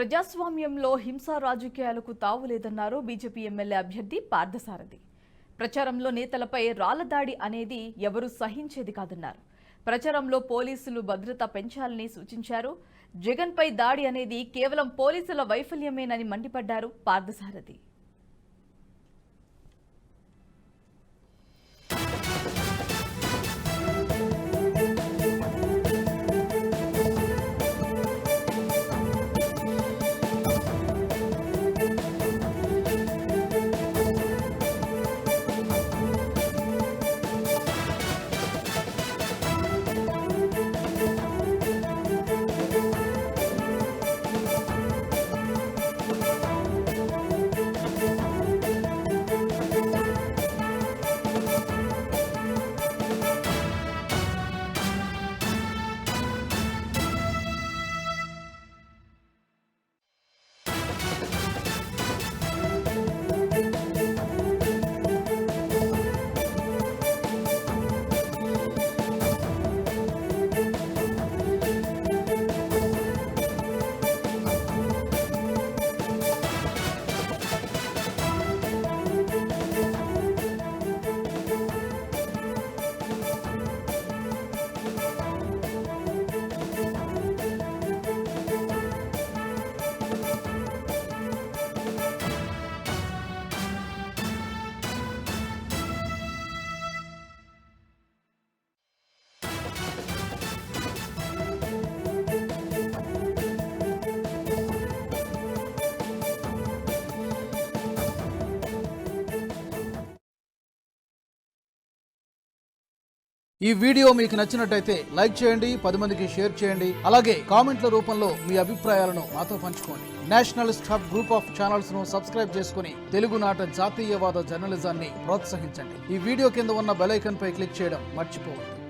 ప్రజాస్వామ్యంలో హింసా రాజకీయాలకు తావులేదన్నారు బీజేపీ ఎమ్మెల్యే అభ్యర్థి పార్థసారథి. ప్రచారంలో నేతలపై రాళ్ల దాడి అనేది ఎవరూ సహించేది కాదన్నారు. ప్రచారంలో పోలీసులు భద్రత పెంచాలని సూచించారు. జగన్పై దాడి అనేది కేవలం పోలీసుల వైఫల్యమేనని మండిపడ్డారు పార్థసారథి. ఈ వీడియో మీకు నచ్చినట్టయితే లైక్ చేయండి, 10 మందికి షేర్ చేయండి. అలాగే కామెంట్ల రూపంలో మీ అభిప్రాయాలను మాతో పంచుకోండి. Nationalist hub group of channels ను సబ్స్క్రైబ్ చేసుకుని తెలుగునాట జాతీయవాద జర్నలిజాన్ని ప్రోత్సహించండి. ఈ వీడియో కింద ఉన్న బెల్ ఐకాన్ పై క్లిక్ చేయడం మర్చిపోవద్దు.